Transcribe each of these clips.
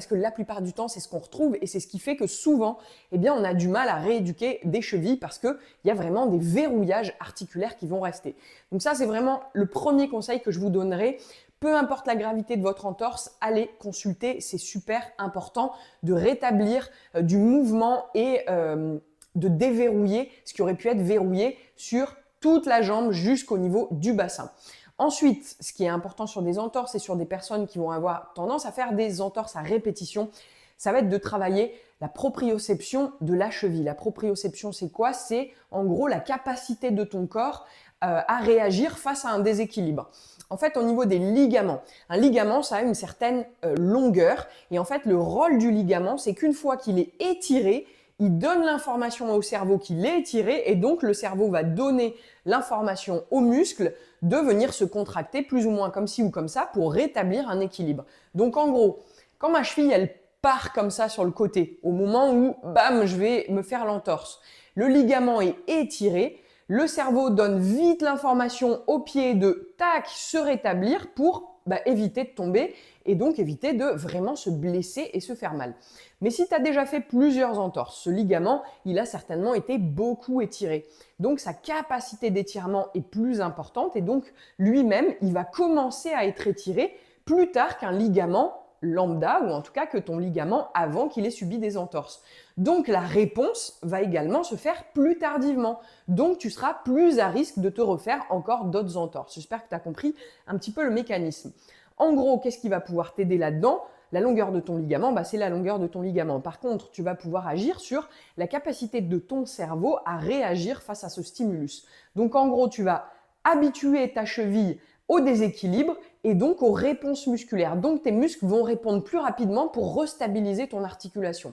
Parce que la plupart du temps, c'est ce qu'on retrouve et c'est ce qui fait que souvent, eh bien, on a du mal à rééduquer des chevilles parce qu'il y a vraiment des verrouillages articulaires qui vont rester. Donc ça, c'est vraiment le premier conseil que je vous donnerai. Peu importe la gravité de votre entorse, allez consulter. C'est super important de rétablir du mouvement et de déverrouiller ce qui aurait pu être verrouillé sur toute la jambe jusqu'au niveau du bassin. Ensuite, ce qui est important sur des entorses et sur des personnes qui vont avoir tendance à faire des entorses à répétition, ça va être de travailler la proprioception de la cheville. La proprioception, c'est quoi? C'est en gros la capacité de ton corps à réagir face à un déséquilibre. En fait, au niveau des ligaments, un ligament, ça a une certaine longueur. Et en fait, le rôle du ligament, c'est qu'une fois qu'il est étiré, il donne l'information au cerveau qu'il est étiré et donc le cerveau va donner l'information aux muscles de venir se contracter plus ou moins comme ci ou comme ça pour rétablir un équilibre. Donc en gros, quand ma cheville elle part comme ça sur le côté, au moment où bam, je vais me faire l'entorse, le ligament est étiré, le cerveau donne vite l'information au pied de tac, se rétablir pour éviter de tomber et donc éviter de vraiment se blesser et se faire mal. Mais si tu as déjà fait plusieurs entorses, ce ligament, il a certainement été beaucoup étiré. Donc sa capacité d'étirement est plus importante et donc lui-même, il va commencer à être étiré plus tard qu'un ligament lambda ou en tout cas que ton ligament avant qu'il ait subi des entorses. Donc la réponse va également se faire plus tardivement. Donc tu seras plus à risque de te refaire encore d'autres entorses. J'espère que tu as compris un petit peu le mécanisme. En gros, qu'est-ce qui va pouvoir t'aider là-dedans? La longueur de ton ligament, c'est la longueur de ton ligament. Par contre, tu vas pouvoir agir sur la capacité de ton cerveau à réagir face à ce stimulus. Donc en gros, tu vas habituer ta cheville au déséquilibre et donc aux réponses musculaires. Donc tes muscles vont répondre plus rapidement pour restabiliser ton articulation.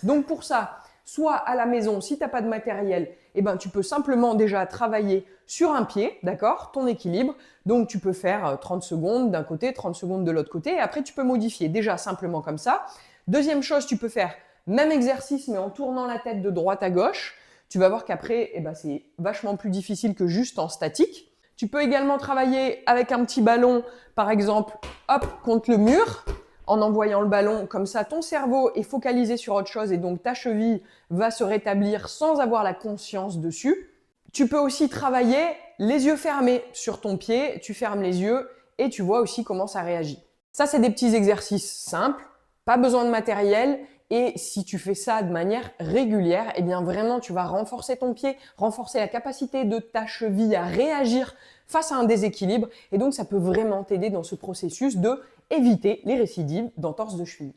Donc pour ça, soit à la maison, si tu n'as pas de matériel, tu peux simplement déjà travailler sur un pied, d'accord, ton équilibre. Donc tu peux faire 30 secondes d'un côté, 30 secondes de l'autre côté et après tu peux modifier déjà simplement comme ça. Deuxième chose, tu peux faire même exercice mais en tournant la tête de droite à gauche. Tu vas voir qu'après, c'est vachement plus difficile que juste en statique. Tu peux également travailler avec un petit ballon, par exemple, hop, contre le mur, en envoyant le ballon. Comme ça, ton cerveau est focalisé sur autre chose et donc ta cheville va se rétablir sans avoir la conscience dessus. Tu peux aussi travailler les yeux fermés sur ton pied. Tu fermes les yeux et tu vois aussi comment ça réagit. Ça, c'est des petits exercices simples, pas besoin de matériel. Et si tu fais ça de manière régulière, vraiment, tu vas renforcer ton pied, renforcer la capacité de ta cheville à réagir face à un déséquilibre. Et donc, ça peut vraiment t'aider dans ce processus de éviter les récidives d'entorse de cheville.